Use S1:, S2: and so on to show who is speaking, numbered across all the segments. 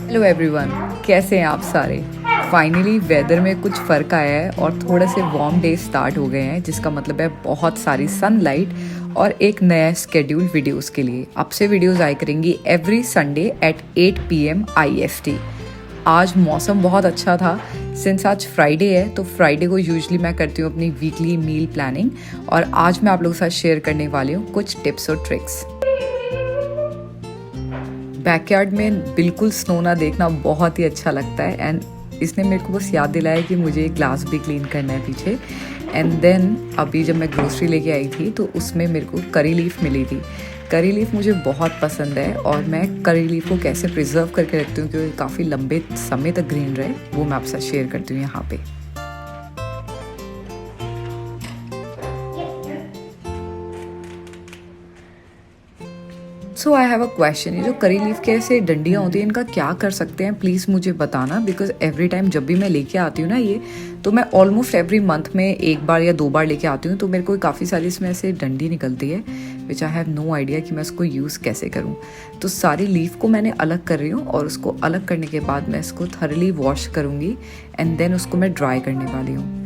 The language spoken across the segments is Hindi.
S1: हेलो एवरीवन, कैसे हैं आप सारे। फाइनली वेदर में कुछ फ़र्क आया है और थोड़े से वार्म डेज स्टार्ट हो गए हैं, जिसका मतलब है बहुत सारी सनलाइट और एक नया स्केड्यूल वीडियोस के लिए। अब से वीडियोस आया करेंगी every Sunday at 8 PM IST। आज मौसम बहुत अच्छा था। सिंस आज फ्राइडे है तो फ्राइडे को यूजुअली मैं करती हूँ अपनी वीकली मील प्लानिंग, और आज मैं आप लोगों के साथ शेयर करने वाली हूँ कुछ टिप्स और ट्रिक्स। बैकयार्ड में बिल्कुल स्नो ना देखना बहुत ही अच्छा लगता है, एंड इसने मेरे को बस याद दिलाया कि मुझे ग्लास भी क्लीन करना है पीछे। एंड देन अभी जब मैं ग्रोसरी लेके आई थी तो उसमें मेरे को करी लीफ मिली थी। करी लीफ मुझे बहुत पसंद है और मैं करी लीफ को कैसे प्रिजर्व करके रखती हूँ क्योंकि काफ़ी लंबे समय तक ग्रीन रहे, वो मैं आपके साथ शेयर करती हूँ यहाँ पे। सो आई हैव अ क्वेश्चन, ये जो करी लीफ के ऐसे डंडियाँ होती हैं इनका क्या कर सकते हैं, प्लीज़ मुझे बताना। बिकॉज एवरी टाइम जब भी मैं लेके आती हूँ ना ये, तो मैं ऑलमोस्ट एवरी मंथ में एक बार या 2 बार लेके आती हूँ, तो मेरे को काफ़ी सारी इसमें ऐसे डंडी निकलती है which I have no idea कि मैं उसको यूज़ कैसे करूँ। तो सारी लीफ को मैंने अलग कर रही हूँ और उसको अलग करने के बाद मैं इसको थरली वॉश करूँगी एंड देन उसको मैं ड्राई करने वाली हूँ।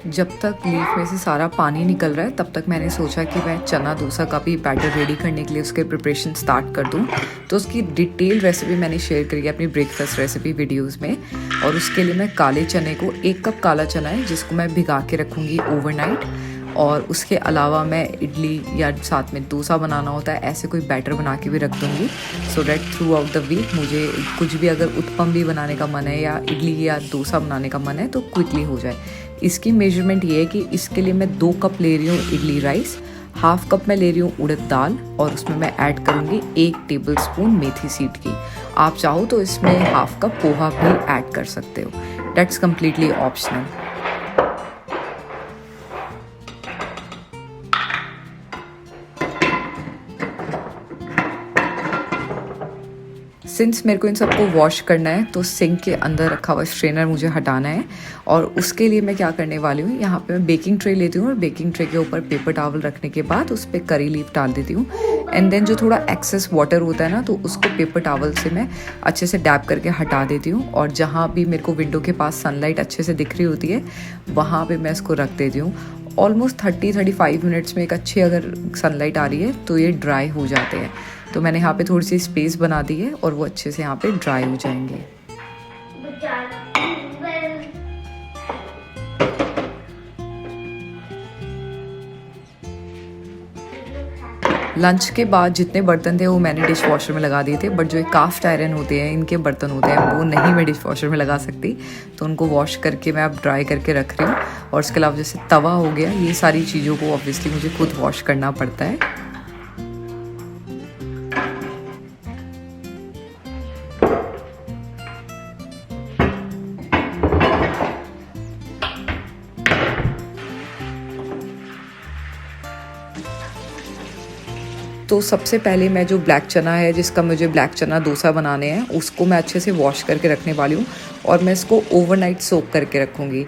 S1: जब तक लीफ में से सारा पानी निकल रहा है तब तक मैंने सोचा कि मैं चना डोसा का भी बैटर रेडी करने के लिए उसके प्रिपरेशन स्टार्ट कर दूं। तो उसकी डिटेल रेसिपी मैंने शेयर करी है अपनी ब्रेकफास्ट रेसिपी वीडियोस में। और उसके लिए मैं काले चने को 1 कप काला चना है जिसको मैं भिगा के रखूँगी ओवरनाइट। और उसके अलावा मैं इडली या साथ में डोसा बनाना होता है ऐसे कोई बैटर बना के भी रख दूँगी, so that throughout the week मुझे कुछ भी अगर उत्पम भी बनाने का मन है या इडली या डोसा बनाने का मन है तो क्विकली हो जाए। इसकी मेजरमेंट ये है कि इसके लिए मैं 2 कप ले रही हूँ इडली राइस, 1/2 कप मैं ले रही हूँ उड़द दाल और उसमें मैं ऐड करूँगी 1 टेबलस्पून मेथी सीड की। आप चाहो तो इसमें 1/2 कप पोहा भी ऐड कर सकते हो, दैट्स कम्प्लीटली ऑप्शनल। सिंस मेरे को इन सबको वॉश करना है तो सिंक के अंदर रखा हुआ स्ट्रेनर मुझे हटाना है, और उसके लिए मैं क्या करने वाली हूँ, यहाँ पे मैं बेकिंग ट्रे लेती हूँ और बेकिंग ट्रे के ऊपर पेपर टॉवल रखने के बाद उस पर करी लीफ डाल देती हूँ। एंड देन जो थोड़ा एक्सेस वाटर होता है ना तो उसको पेपर टॉवल से मैं अच्छे से डैप करके हटा देती हूँ, और जहाँ भी मेरे को विंडो के पास सनलाइट अच्छे से दिख रही होती है वहाँ पर मैं इसको रख देती हूँ। ऑलमोस्ट 30-35 मिनट्स में एक अच्छी अगर सनलाइट आ रही है तो ये ड्राई हो जाते हैं। तो मैंने यहाँ पे थोड़ी सी स्पेस बना दी है और वो अच्छे से यहाँ पे ड्राई हो जाएंगे। लंच के बाद जितने बर्तन थे वो मैंने डिश वॉशर में लगा दिए थे, बट जो कास्ट आयरन होते हैं इनके बर्तन होते हैं वो नहीं मैं डिश वॉशर में लगा सकती, तो उनको वॉश करके मैं अब ड्राई करके रख रही हूँ। और उसके अलावा जैसे तवा हो गया, ये सारी चीज़ों को ऑब्वियसली मुझे खुद वॉश करना पड़ता है। तो सबसे पहले मैं जो ब्लैक चना है जिसका मुझे ब्लैक चना डोसा बनाने हैं उसको मैं अच्छे से वॉश करके रखने वाली हूँ और मैं इसको ओवरनाइट सोक करके रखूँगी।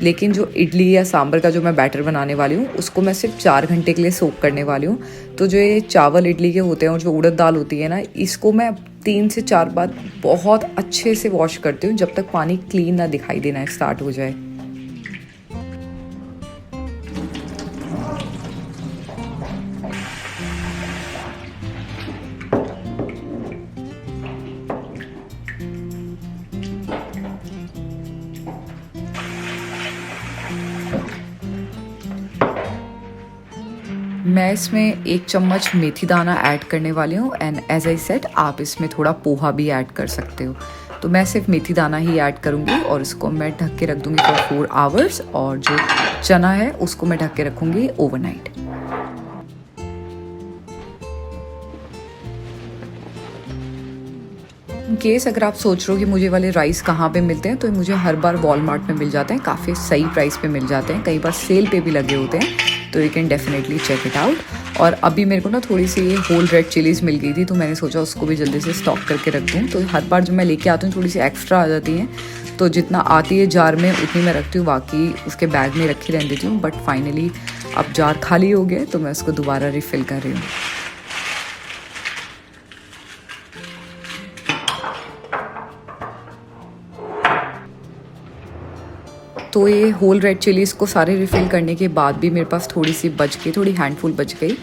S1: लेकिन जो इडली या सांभर का जो मैं बैटर बनाने वाली हूँ उसको मैं सिर्फ 4 घंटे के लिए सोक करने वाली हूँ। तो जो ये चावल इडली के होते हैं और जो उड़द दाल होती है ना, इसको मैं 3 से 4 बार बहुत अच्छे से वॉश करती हूँ जब तक पानी क्लीन ना दिखाई देना स्टार्ट हो जाए। मैं इसमें 1 चम्मच मेथी दाना ऐड करने वाली हूँ, एंड एज आई सेड आप इसमें थोड़ा पोहा भी ऐड कर सकते हो। तो मैं सिर्फ मेथी दाना ही ऐड करूँगी और इसको मैं ढक के रख दूँगी फॉर 4 आवर्स, और जो चना है उसको मैं ढक के रखूँगी ओवरनाइट। इन केस अगर आप सोच रहे हो कि मुझे वाले राइस कहाँ पे मिलते हैं, तो मुझे हर बार वॉलमार्ट में मिल जाते हैं, काफ़ी सही प्राइस पे मिल जाते हैं, कई बार सेल पे भी लगे होते हैं, तो you can definitely check it out. और अभी मेरे को ना थोड़ी सी ये होल रेड चिलीज़ मिल गई थी, तो मैंने सोचा उसको भी जल्दी से स्टॉक करके रख दूँ। तो हर बार जब मैं लेके आती हूँ थोड़ी सी एक्स्ट्रा आ जाती हैं, तो जितना आती है जार में उतनी मैं रखती हूँ, बाकी उसके बैग में रखी रहने देती हूँ। बट फाइनली अब जार खाली हो गया तो मैं उसको दोबारा रिफ़िल कर रही हूँ। तो ये होल रेड चिलीज़ को सारे रिफ़िल करने के बाद भी मेरे पास थोड़ी सी बच गई, थोड़ी हैंडफुल बच गई,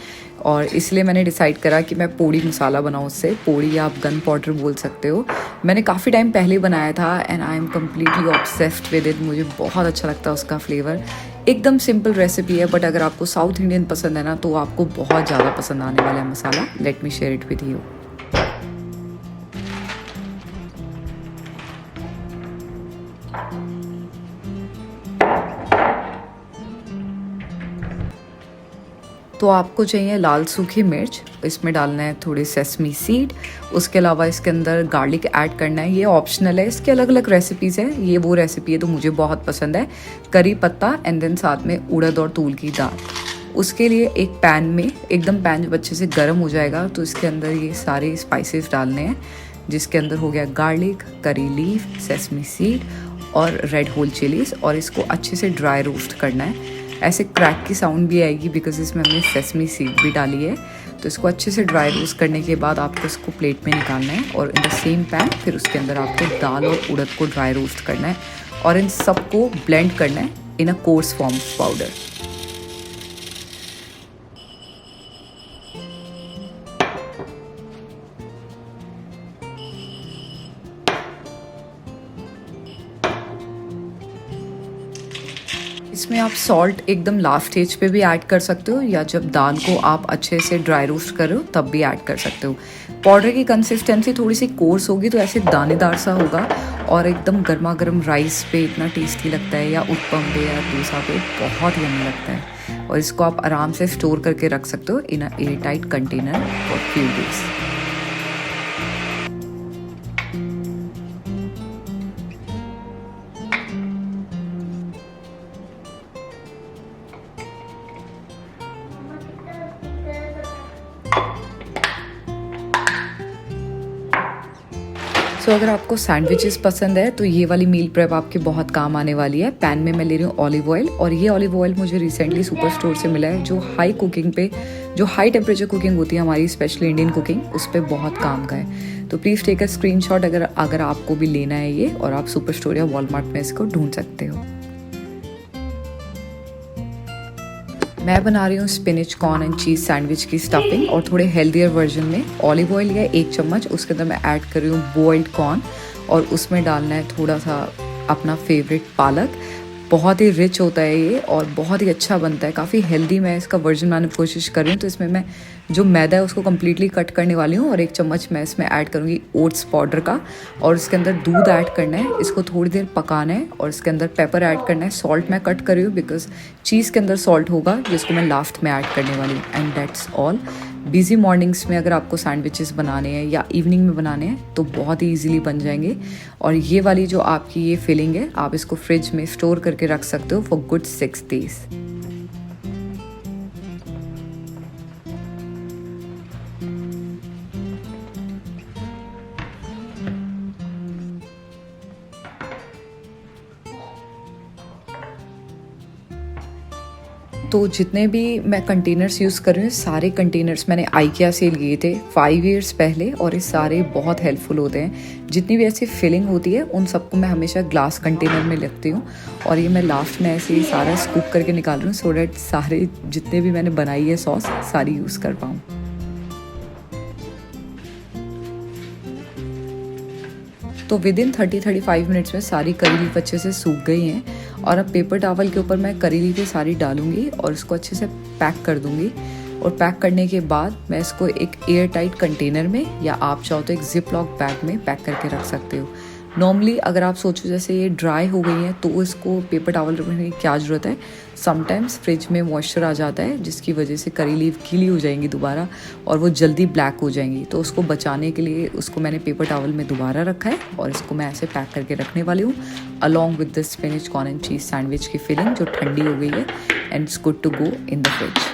S1: और इसलिए मैंने डिसाइड करा कि मैं पोड़ी मसाला बनाऊँ उससे। पोड़ी आप गन पाउडर बोल सकते हो। मैंने काफ़ी टाइम पहले बनाया था and I am completely obsessed with it. मुझे बहुत अच्छा लगता है उसका फ्लेवर। एकदम सिंपल रेसिपी है, बट अगर आपको साउथ इंडियन पसंद है ना तो आपको बहुत ज़्यादा पसंद आने वाला है मसाला। Let me share it with you. तो आपको चाहिए लाल सूखी मिर्च, इसमें डालना है थोड़ी सेसमी सीड, उसके अलावा इसके अंदर गार्लिक ऐड करना है। ये ऑप्शनल है, इसके अलग अलग रेसिपीज़ है। ये वो रेसिपी है तो मुझे बहुत पसंद है। करी पत्ता एंड देन साथ में उड़द और तूल की दाल। उसके लिए एक पैन में एकदम पैन जब अच्छे से गर्म हो जाएगा तो इसके अंदर ये सारे स्पाइसेस डालने हैं, जिसके अंदर हो गया गार्लिक, करी लीफ, सेसमी सीड और रेड होल चिलीज़, और इसको अच्छे से ड्राई रोस्ट करना है। ऐसे क्रैक की साउंड भी आएगी बिकॉज इसमें हमने सेसमी सीड भी डाली है। तो इसको अच्छे से ड्राई रोस्ट करने के बाद आपको इसको प्लेट में निकालना है, और इन द सेम पैन फिर उसके अंदर आपको दाल और उड़द को ड्राई रोस्ट करना है, और इन सबको ब्लेंड करना है इन अ कोर्स फॉर्म पाउडर। इसमें आप सॉल्ट एकदम लास्ट स्टेज पे भी ऐड कर सकते हो, या जब दाल को आप अच्छे से ड्राई रोस्ट कर रहे हो तब भी ऐड कर सकते हो। पाउडर की कंसिस्टेंसी थोड़ी सी कोर्स होगी तो ऐसे दानेदार सा होगा, और एकदम गर्मा गर्म राइस पे इतना टेस्टी लगता है, या उत्पम पे या डोसा पे बहुत यम्मी लगता है। और इसको आप आराम से स्टोर करके रख सकते हो in a air tight container for few days. तो अगर आपको सैंडविचेस पसंद है तो ये वाली मील प्रेप आपके बहुत काम आने वाली है। पैन में मैं ले रही हूँ ऑलिव ऑयल, और ये ऑलिव ऑयल मुझे रिसेंटली सुपर स्टोर से मिला है, जो हाई कुकिंग पे, जो हाई टेम्परेचर कुकिंग होती है हमारी स्पेशली इंडियन कुकिंग, उस पर बहुत काम का है। तो प्लीज़ टेक अ स्क्रीनशॉट अगर आपको भी लेना है ये, और आप सुपर स्टोर या वॉलमार्ट में इसको ढूंढ सकते हो। मैं बना रही हूँ spinach corn and cheese sandwich की स्टफिंग, और थोड़े हेल्दियर वर्जन में ऑलिव ऑयल लिया 1 चम्मच, उसके अंदर मैं ऐड कर रही हूँ बॉइल्ड कॉर्न, और उसमें डालना है थोड़ा सा अपना फेवरेट पालक। बहुत ही रिच होता है ये और बहुत ही अच्छा बनता है, काफ़ी हेल्दी मैं इसका वर्जन बनाने की कोशिश कर रही हूँ। तो इसमें मैं जो मैदा है उसको कम्प्लीटली कट करने वाली हूँ, और 1 चम्मच मैं इसमें ऐड करूँगी ओट्स पाउडर का, और इसके अंदर दूध ऐड करना है, इसको थोड़ी देर पकाना है, और इसके अंदर पेपर ऐड करना है। सॉल्ट मैं कट कर रही हूँ बिकॉज चीज़ के अंदर सॉल्ट होगा, जिसको मैं लास्ट में ऐड करने वाली हूँ। And that's all. Busy mornings में अगर आपको सैंडविचेस बनाने हैं या इवनिंग में बनाने हैं तो बहुत ही इजीली बन जाएंगे। और ये वाली जो आपकी ये फिलिंग है, आप इसको फ्रिज में स्टोर करके रख सकते हो फॉर गुड 6 days। तो जितने भी मैं कंटेनर्स यूज़ कर रही हूँ, सारे कंटेनर्स मैंने IKEA से लिए थे 5 years पहले, और ये सारे बहुत हेल्पफुल होते हैं। जितनी भी ऐसी फिलिंग होती है उन सबको मैं हमेशा ग्लास कंटेनर में रखती हूँ, और ये मैं लास्ट में ऐसे ही सारा स्कूप करके निकाल रही हूँ, सो डैट सारे जितने भी मैंने बनाई है सॉस सारी यूज़ कर पाऊँ। तो विद इन 30-35 मिनट्स में सारी करी लीफ अच्छे से सूख गई हैं, और अब पेपर टॉवल के ऊपर मैं करी लीफ सारी डालूंगी और इसको अच्छे से पैक कर दूंगी। और पैक करने के बाद मैं इसको एक एयर टाइट कंटेनर में, या आप चाहो तो एक जिप लॉक बैग में पैक करके रख सकते हो। नॉर्मली अगर आप सोचो जैसे ये ड्राई हो गई है तो इसको पेपर टॉवल रखने की क्या ज़रूरत है। समटाइम्स फ्रिज में मॉइस्चर आ जाता है जिसकी वजह से करी लीफ गीली हो जाएंगी दोबारा, और वो जल्दी ब्लैक हो जाएंगी। तो उसको बचाने के लिए उसको मैंने पेपर टॉवल में दोबारा रखा है, और इसको मैं ऐसे पैक करके रखने वाली हूँ along with the spinach corn and cheese sandwich की फिलिंग जो ठंडी हो गई है, and it's good to go in the fridge.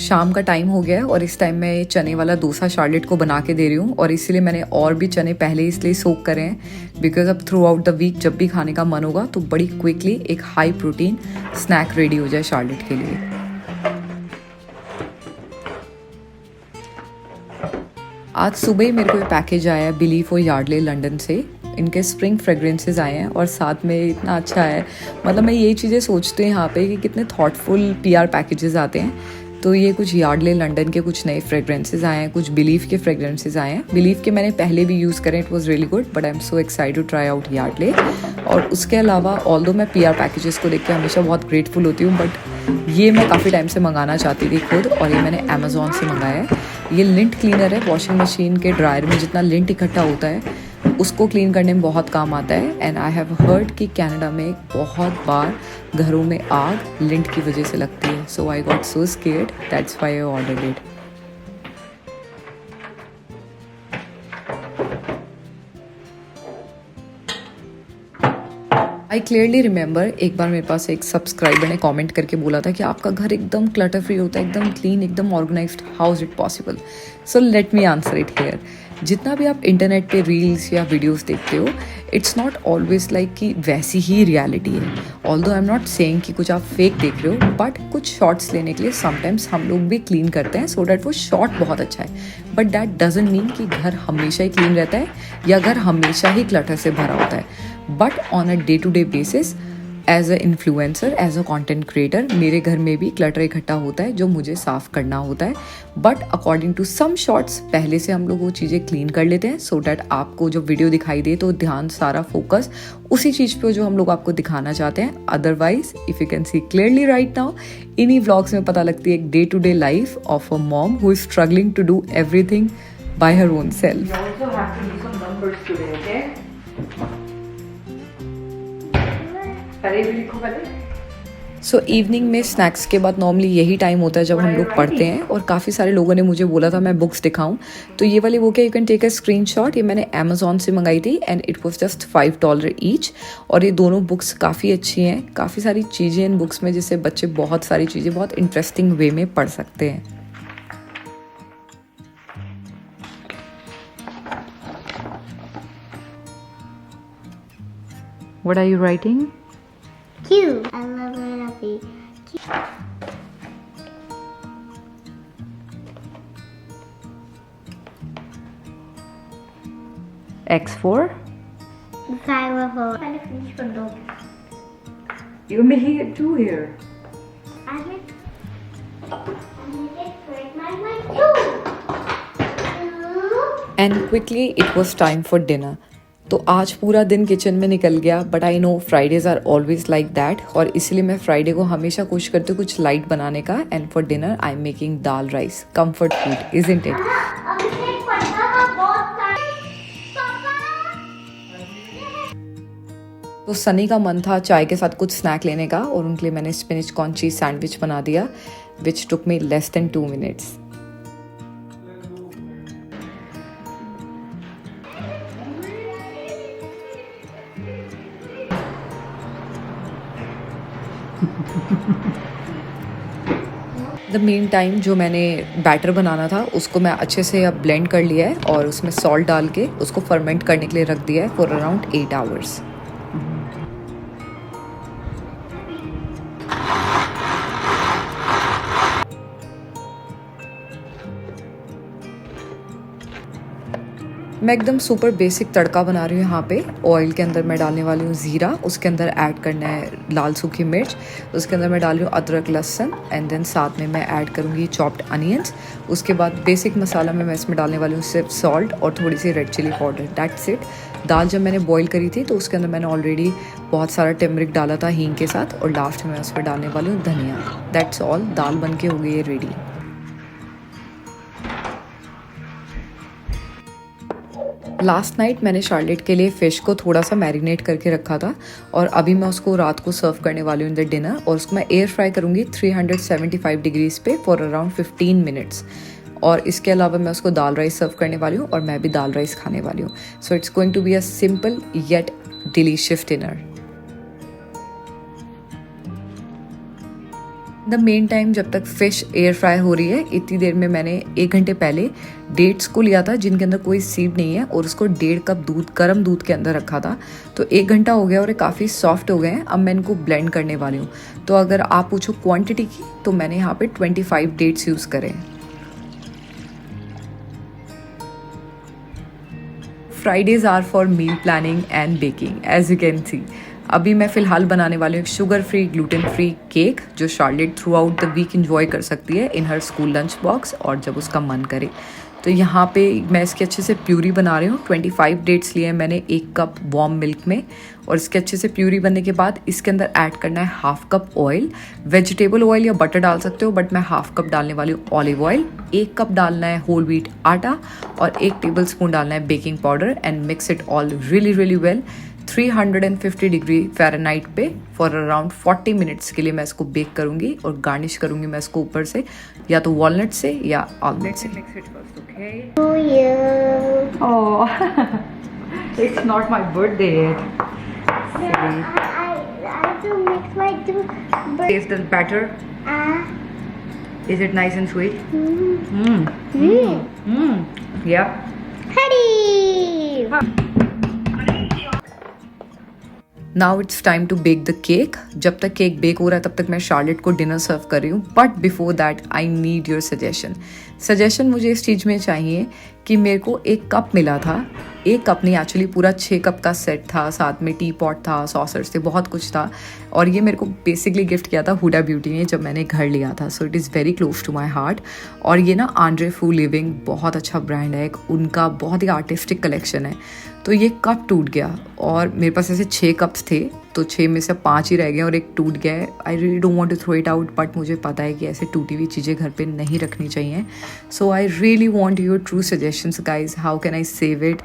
S1: शाम का टाइम हो गया है और इस टाइम मैं चने वाला डोसा शार्लेट को बना के दे रही हूँ, और इसीलिए मैंने और भी चने पहले इसलिए सोक करे हैं बिकॉज अब थ्रू आउट द वीक जब भी खाने का मन होगा तो बड़ी क्विकली एक हाई प्रोटीन स्नैक रेडी हो जाए शार्लेट के लिए। आज सुबह ही मेरे को ये पैकेज आया है बिलीफ और यार्डले लंदन से। इनके स्प्रिंग फ्रेग्रेंसेस आए हैं और साथ में इतना अच्छा है, मतलब मैं यही चीज़ें सोचती हूँ यहाँ पे कि कितने थॉटफुल पीआर पैकेजेस आते हैं। तो ये कुछ यार्डले लंदन के कुछ नए फ्रेग्रेंसेस आए हैं, कुछ बिलीफ के फ्रेग्रेंसेस आए हैं। बिलीफ के मैंने पहले भी यूज़ करे, it was really good, but I am so excited to try out Yardley. और उसके अलावा ऑल्दो मैं पीआर पैकेजेस को देख के हमेशा बहुत ग्रेटफुल होती हूँ, बट ये मैं काफ़ी टाइम से मंगाना चाहती थी खुद, और ये मैंने अमेज़ॉन से मंगाया है। ये लिंट क्लीनर है, वॉशिंग मशीन के ड्रायर में जितना लिंट इकट्ठा होता है उसको क्लीन करने में बहुत काम आता है। एंड आई हैव हर्ड कि कनाडा में बहुत बार घरों में आग लिंट की वजह से लगती है, so I got so scared, that's why I ordered it. I clearly remember एक बार मेरे पास एक सब्सक्राइबर ने कमेंट करके बोला था कि आपका घर एकदम क्लटर फ्री होता है, एकदम क्लीन, एकदम organised, how is it possible? So let me answer it here. जितना भी आप इंटरनेट पे रील्स या वीडियोस देखते हो, इट्स नॉट ऑलवेज लाइक कि वैसी ही रियलिटी है। Although I am not saying कि कुछ आप फेक देख रहे हो, बट कुछ शॉट्स लेने के लिए समटाइम्स हम लोग भी क्लीन करते हैं सो डैट वो शॉट बहुत अच्छा है, बट दैट डजंट मीन कि घर हमेशा ही क्लीन रहता है या घर हमेशा ही क्लटर से भरा होता है। But on a day to day basis as a influencer, as a content creator, मेरे घर में भी क्लटर इकट्ठा होता है जो मुझे साफ करना होता है। But according to some shots पहले से हम लोग वो चीज़ें क्लीन कर लेते हैं सो डैट आपको जो वीडियो दिखाई दे तो ध्यान सारा फोकस उसी चीज़ पे जो हम लोग आपको दिखाना चाहते हैं। Otherwise if you can see clearly right now, इन्हीं व्लॉग्स में पता लगती है एक day to day life of a mom who is struggling to do everything by her own self. So evening में स्नैक्स के बाद नॉर्मली यही टाइम होता है जब हम लोग पढ़ते हैं, और काफ़ी सारे लोगों ने मुझे बोला था मैं बुक्स दिखाऊं, तो ये वाली बुक है, you can take a screenshot. ये मैंने अमेज़ॉन से मंगाई थी and it was just $5 each. और ये दोनों बुक्स काफ़ी अच्छी हैं, काफ़ी सारी चीज़ें इन बुक्स में जिससे बच्चे बहुत सारी चीज़ें बहुत इंटरेस्टिंग वे में पढ़ सकते हैं। What are you writing?
S2: Q. I love it.
S1: X for?
S2: Xylophone. I'm trying to finish one though.
S1: You're making it two here.
S2: I make it break my mind too.
S1: And quickly it was time for dinner. तो आज पूरा दिन किचन में निकल गया, but I know Fridays are always like that, और इसलिए मैं फ्राइडे को हमेशा कोशिश करती हूँ कुछ लाइट बनाने का। And for dinner I am making dal rice, comfort food, isn't it? तो सनी का मन था चाय के साथ कुछ स्नैक लेने का, और उनके लिए मैंने स्पिनिच कॉर्न चीज सैंडविच बना दिया, which took me less than 2 minutes. The main time जो मैंने बैटर बनाना था उसको मैं अच्छे से अब ब्लेंड कर लिया है, और उसमें सॉल्ट डाल के उसको फर्मेंट करने के लिए रख दिया है फॉर अराउंड 8 आवर्स। मैं एकदम सुपर बेसिक तड़का बना रही हूँ यहाँ पे। ऑयल के अंदर मैं डालने वाली हूँ ज़ीरा, उसके अंदर ऐड करना है लाल सूखी मिर्च, उसके अंदर मैं डाल रही हूँ अदरक लहसुन, एंड देन साथ में मैं ऐड करूँगी चॉप्ड अनियंस। उसके बाद बेसिक मसाला में मैं इसमें डालने वाली हूँ सिर्फ सॉल्ट और थोड़ी सी red chilli powder, that's it. दाल जब मैंने बॉईल करी थी तो उसके अंदर मैंने ऑलरेडी बहुत सारा टर्मरिक डाला था हींग के साथ, और लास्ट में मैं उस पर डालने वाली हूँ धनिया। दैट्स ऑल, दाल बन के हो गई है रेडी। लास्ट नाइट मैंने शार्लेट के लिए फ़िश को थोड़ा सा मैरिनेट करके रखा था, और अभी मैं उसको रात को सर्व करने वाली हूँ इन द डिनर, और उसको मैं एयर फ्राई करूँगी 375 डिग्रीज पे फॉर अराउंड 15 मिनट्स। और इसके अलावा मैं उसको दाल राइस सर्व करने वाली हूँ, और मैं भी दाल राइस खाने वाली हूँ। So it's going to be a simple yet delicious dinner. The main time जब तक फ़िश एयर फ्राई हो रही है, इतनी देर में मैंने 1 घंटे पहले डेट्स को लिया था जिनके अंदर कोई सीड नहीं है और उसको 1.5 कप दूध, गर्म दूध के अंदर रखा था। तो 1 घंटा हो गया और ये काफ़ी सॉफ्ट हो गए हैं। अब मैं इनको ब्लेंड करने वाली हूँ। तो अगर आप पूछो क्वांटिटी की, तो मैंने यहाँ पे 25 डेट्स यूज़ करे। Fridays are for meal planning and baking, as you can see. अभी मैं फ़िलहाल बनाने वाली हूँ एक sugar free, gluten free cake जो Charlotte throughout the week enjoy कर सकती है in her school lunch box और जब उसका मन करे। तो यहाँ पे मैं इसकी अच्छे से प्यूरी बना रही हूँ। 25 डेट्स लिए हैं मैंने 1 कप वार्म मिल्क में और इसके अच्छे से प्यूरी बनने के बाद इसके अंदर ऐड करना है 1/2 कप ऑयल, वेजिटेबल ऑयल या बटर डाल सकते हो, बट मैं 1/2 कप डालने वाली हूँ ऑलिव ऑयल। 1 कप डालना है होल व्हीट आटा और 1 टेबलस्पून डालना है baking powder and mix it all really well. 350 degree Fahrenheit पे फॉर अराउंड 40 मिनट्स के लिए मैं इसको बेक करूँगी और गार्निश करूँगी मैं इसको ऊपर से या तो वॉलनट से या आलमंड से।
S2: To you.
S1: Oh, it's not my birthday yet.
S2: I have to mix my two.
S1: Taste the batter. Is it nice and sweet? Yeah.
S2: Hurry!
S1: Now it's time to bake the cake. जब तक केक बेक हो रहा है तब तक मैं शार्लेट को डिनर सर्व कर रही हूँ, but before that I need your suggestion मुझे इस चीज़ में चाहिए कि मेरे को 1 कप मिला था। 1 कप नहीं, एक्चुअली पूरा 6 कप का सेट था, साथ में टी पॉट था, सॉसर्स थे, बहुत कुछ था और ये मेरे को बेसिकली गिफ्ट किया था हुडा ब्यूटी ने जब मैंने घर लिया था। So it is very close to my heart. और ये ना आंड्रे फू लिविंग बहुत अच्छा ब्रांड है, उनका बहुत ही आर्टिस्टिक कलेक्शन है। तो ये कप टूट गया और मेरे पास ऐसे 6 कप्स थे तो 6 में से 5 ही रह गए और 1 टूट गया है। I really don't want to throw it out, but मुझे पता है कि ऐसे टूटी हुई चीज़ें घर पे नहीं रखनी चाहिए। So I really want your true suggestions guys, how can I save it,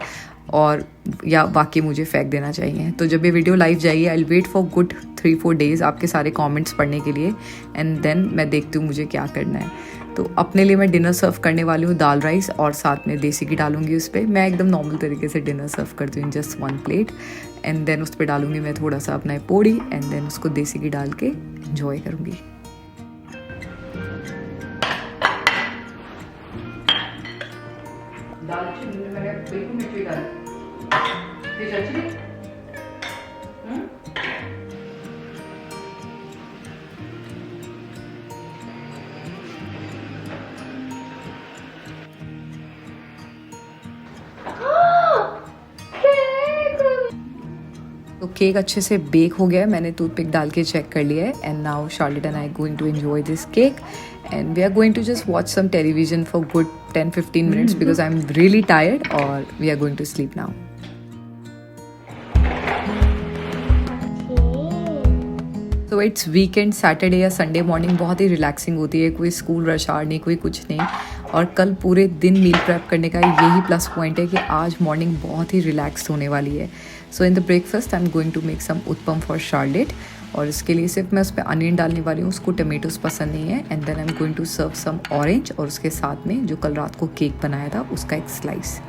S1: और या बाकी मुझे फेंक देना चाहिए। तो जब ये वीडियो लाइव जाएगी I will wait for good 3-4 days आपके सारे कमेंट्स पढ़ने के लिए एंड देन मैं देखती हूँ मुझे क्या करना है। तो अपने लिए मैं डिनर सर्व करने वाली हूँ दाल राइस और साथ में देसी घी डालूंगी उस पर। मैं एकदम नॉर्मल तरीके से डिनर सर्व करती हूँ, जस्ट 1 प्लेट एंड देन उस पर डालूंगी मैं थोड़ा सा अपना पोड़ी एंड देन उसको देसी घी डाल के एंजॉय करूँगी। तो केक अच्छे से बेक हो गया है, मैंने टूथपिक डाल के चेक कर लिया है and now Charlotte and I going to enjoy this cake and we are going to just watch some television for good 10-15 minutes because I am really tired और we are going to sleep now. तो इट्स वीकेंड, सैटरडे या संडे मॉर्निंग बहुत ही रिलैक्सिंग होती है, कोई स्कूल रश आवर नहीं, कोई कुछ नहीं। और कल पूरे दिन मील प्रेप करने का यही प्लस पॉइंट है कि आज मॉर्निंग बहुत ही रिलैक्स होने वाली है। So in the breakfast I am going to make some uttapam for Charlotte और इसके लिए सिर्फ मैं उस पर अनियन डालने वाली हूँ, उसको टमेटोज पसंद नहीं है। And then I am going to serve some orange और उसके साथ में जो कल रात को केक बनाया था उसका एक स्लाइस।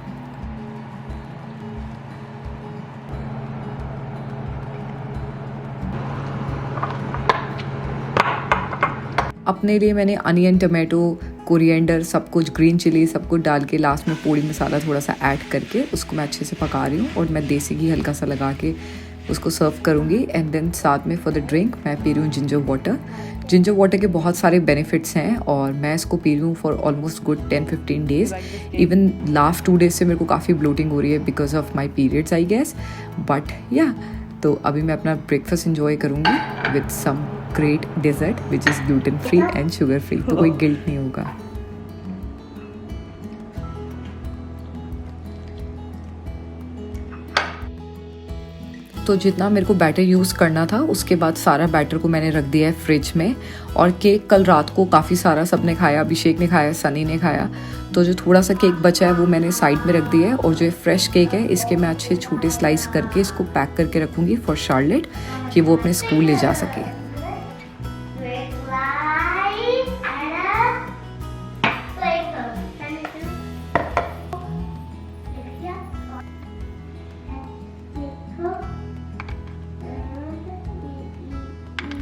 S1: अपने लिए मैंने अनियन, टमाटो, कोरिएंडर, सब कुछ, ग्रीन चिली सब कुछ डाल के लास्ट में पोड़ी मसाला थोड़ा सा ऐड करके उसको मैं अच्छे से पका रही हूँ और मैं देसी घी हल्का सा लगा के उसको सर्व करूँगी। एंड देन साथ में फॉर द ड्रिंक मैं पी रही हूँ जिंजर वाटर। जिंजर वाटर के बहुत सारे बेनिफिट्स हैं और मैं इसको पी रही हूँ for almost good 10-15 days. Even last 2 days से मेरे को काफ़ी ब्लोटिंग हो रही है because of my periods I guess, but या तो अभी मैं अपना ब्रेकफास्ट इंजॉय करूँगी with some great dessert which is gluten free and sugar free, तो कोई गिल्ट नहीं होगा। तो जितना मेरे को बैटर यूज़ करना था उसके बाद सारा बैटर को मैंने रख दिया है फ्रिज में। और केक कल रात को काफ़ी सारा सबने खाया, अभिषेक ने खाया, सनी ने खाया, तो जो थोड़ा सा केक बचा है वो मैंने साइड में रख दिया है। और जो ये फ्रेश केक है इसके मैं अच्छे छोटे स्लाइस करके इसको पैक करके रखूँगी फॉर शार्लेट कि वो अपने स्कूल ले जा सके।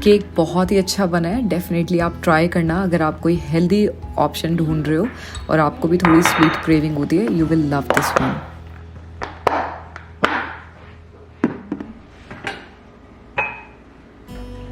S1: केक बहुत ही अच्छा बना है, डेफिनेटली आप ट्राई करना अगर आप कोई हेल्दी ऑप्शन ढूंढ रहे हो और आपको भी थोड़ी स्वीट क्रेविंग होती है, you will love this one.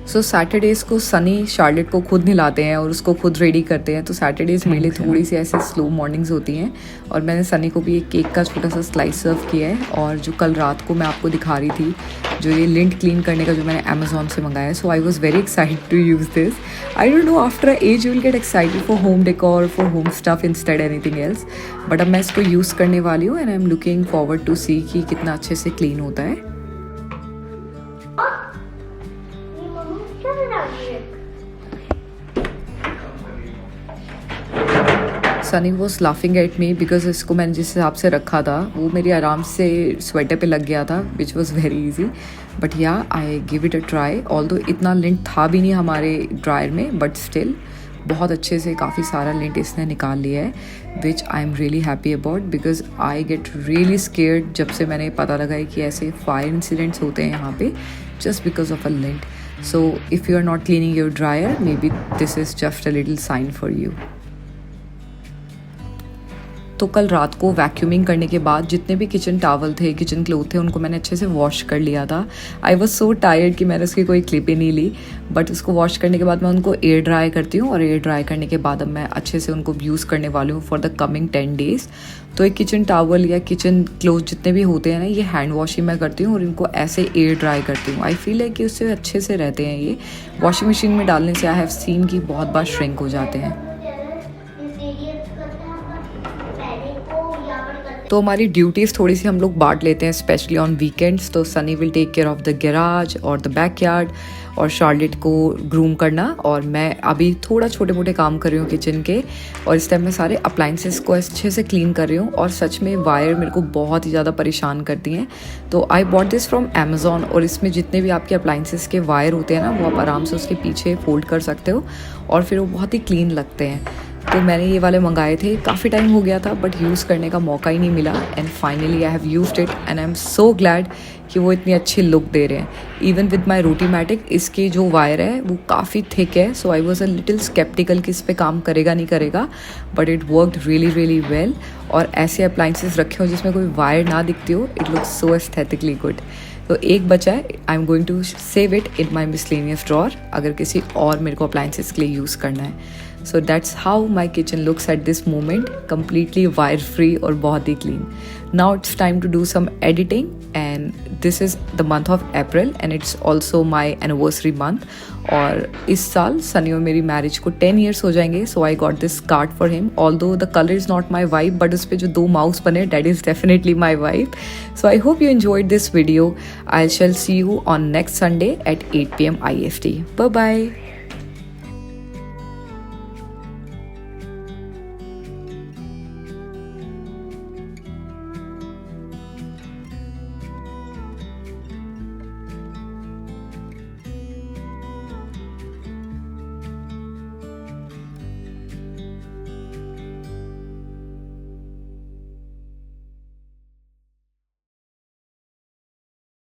S1: So Saturdays को सनी शार्लेट को खुद नहलाते हैं और उसको खुद रेडी करते हैं, तो सैटरडेज मेरे लिए थोड़ी सी ऐसे स्लो मॉर्निंग्स होती हैं। और मैंने सनी को भी एक केक का छोटा सा स्लाइस सर्व किया है। और जो कल रात को मैं आपको दिखा रही थी, जो ये लिंट क्लीन करने का जो मैंने अमेजोन से मंगाया है, so I was very excited to use this. I don't know, after a age you will get excited for home decor, for home stuff instead anything else, but अब मैं इसको यूज़ करने वाली हूँ and I am looking forward to see कि कितना अच्छे से क्लीन होता है। Sunny was laughing at me because इसको मैंने जिस हिसाब से रखा था वो मेरी आराम से स्वेटर पे लग गया था, which was very easy. But yeah I give it a try, although इतना लिंट था भी नहीं हमारे ड्रायर में, बट स्टिल बहुत अच्छे से काफ़ी सारा लिंट इसने निकाल लिया है, which I am really happy about because I get really scared जब से मैंने पता लगा है कि ऐसे फायर इंसिडेंट्स होते हैं यहाँ पे just because of a lint. So if you are not cleaning your dryer, maybe this is just a little sign for you. तो कल रात को वैक्यूमिंग करने के बाद जितने भी किचन टॉवल थे, किचन क्लोथ थे, उनको मैंने अच्छे से वॉश कर लिया था। आई वॉज सो टायर्ड कि मैंने उसकी कोई क्लिप ही नहीं ली, बट उसको वॉश करने के बाद मैं उनको एयर ड्राई करती हूँ और एयर ड्राई करने के बाद अब मैं अच्छे से उनको यूज़ करने वाली हूँ फॉर द कमिंग 10 डेज़। तो एक किचन टॉवल या किचन क्लोथ जितने भी होते हैं ना, ये हैंड वॉश ही मैं करती हूँ और इनको ऐसे एयर ड्राई करती हूँ। आई फील है कि उससे अच्छे से रहते हैं ये। वॉशिंग मशीन में डालने से आई हैव सीन कि बहुत बार श्रिंक हो जाते हैं। तो हमारी ड्यूटीज़ थोड़ी सी हम लोग बांट लेते हैं, स्पेशली ऑन वीकेंड्स। तो Sunny will take care of the garage और द बैकयार्ड और शार्लेट को ग्रूम करना, और मैं अभी थोड़ा छोटे मोटे काम कर रही हूँ किचन के। और इस टाइम मैं सारे अप्लाइंसेस को अच्छे से क्लीन कर रही हूँ। और सच में वायर मेरे को बहुत ही ज़्यादा परेशान करती हैं, तो I bought this from Amazon. और इसमें जितने भी आपके अप्लाइंसेस के वायर होते हैं ना, वो आप आराम से उसके पीछे फोल्ड कर सकते हो और फिर वो बहुत ही क्लीन लगते हैं। तो मैंने ये वाले मंगाए थे, काफ़ी टाइम हो गया था बट यूज़ करने का मौका ही नहीं मिला, and finally I have used it and I am so glad कि वो इतनी अच्छी लुक दे रहे हैं। इवन विद माई रोटीमैटिक, इसकी जो वायर है वो काफ़ी थिक है, so I was a little sceptical कि इस पर काम करेगा नहीं करेगा, but it worked really really well. और ऐसे अप्लाइंसेस रखे हो जिसमें कोई वायर ना दिखती हो, it looks so aesthetically good. तो एक बचा है, I am going to save it in my miscellaneous drawer, अगर किसी और मेरे को अप्लाइंसेस के लिए यूज़ करना है। So that's how my kitchen looks at this moment, completely wire free और बहुत ही clean. Now it's time to do some editing, and this is the month of April and it's also my anniversary month. और इस साल सनी और मेरी मैरिज को 10 years हो जाएंगे, so I got this card for him. Although the color is not my vibe, but उस पे जो 2 mouse बने, that is definitely my vibe. So I hope you enjoyed this video. I shall see you on next Sunday at 8 PM IST. Bye bye.